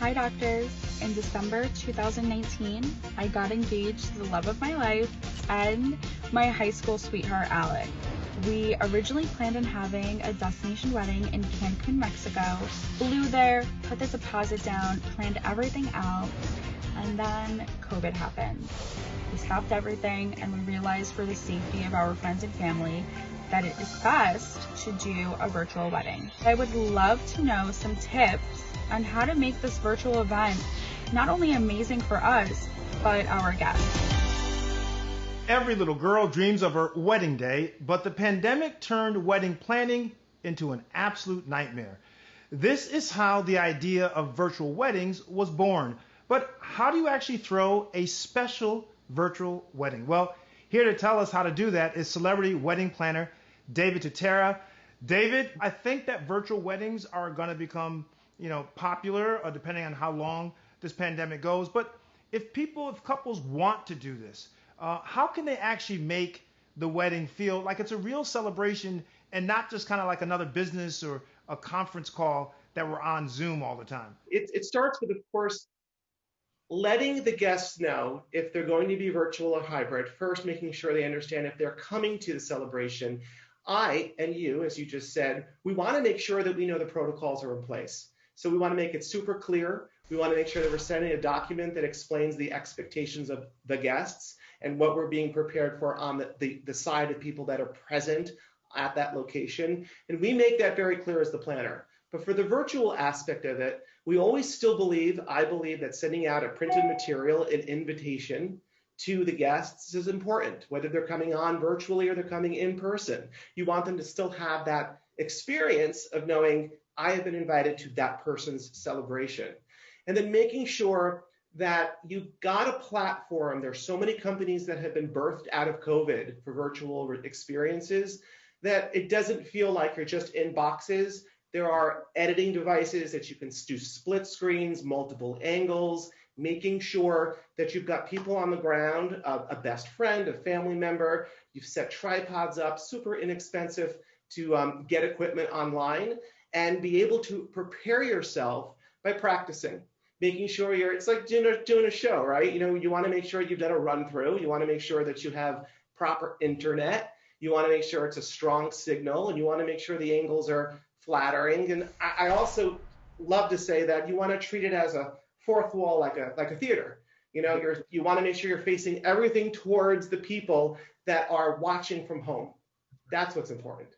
Hi, doctors. In December 2019, I got engaged to the love of my life and my high school sweetheart, Alec. We originally planned on having a destination wedding in Cancun, Mexico. Flew there, put the deposit down, planned everything out, and then COVID happened. We stopped everything and we realized for the safety of our friends and family that it is best to do a virtual wedding. I would love to know some tips on how to make this virtual event not only amazing for us, but our guests. Every little girl dreams of her wedding day, but the pandemic turned wedding planning into an absolute nightmare. This is how the idea of virtual weddings was born. But how do you actually throw a special virtual wedding? Well, here to tell us how to do that is celebrity wedding planner David Tutera. David, I think that virtual weddings are going to become, popular depending on how long this pandemic goes. But if couples want to do this, how can they actually make the wedding feel like it's a real celebration and not just kind of like another business or a conference call that we're on Zoom all the time? It starts with, of course, letting the guests know if they're going to be virtual or hybrid, first making sure they understand if they're coming to the celebration. I and you, as you just said, we want to make sure that we know the protocols are in place. So we want to make it super clear. We want to make sure that we're sending a document that explains the expectations of the guests and what we're being prepared for on the side of people that are present at that location. And we make that very clear as the planner. But for the virtual aspect of it, we always still I believe that sending out a printed material, an invitation to the guests is important, whether they're coming on virtually or they're coming in person. You want them to still have that experience of knowing I have been invited to that person's celebration. And then making sure that you've got a platform. There's so many companies that have been birthed out of COVID for virtual experiences that it doesn't feel like you're just in boxes. There are editing devices that you can do split screens, multiple angles, making sure that you've got people on the ground, a best friend, a family member. You've set tripods up, super inexpensive to get equipment online and be able to prepare yourself by practicing, making sure it's like doing a show, right? You want to make sure you've done a run through. You want to make sure that you have proper internet. You want to make sure it's a strong signal, and you want to make sure the angles are flattering. And I also love to say that you want to treat it as a fourth wall, like a theater. You want to make sure you're facing everything towards the people that are watching from home. That's what's important.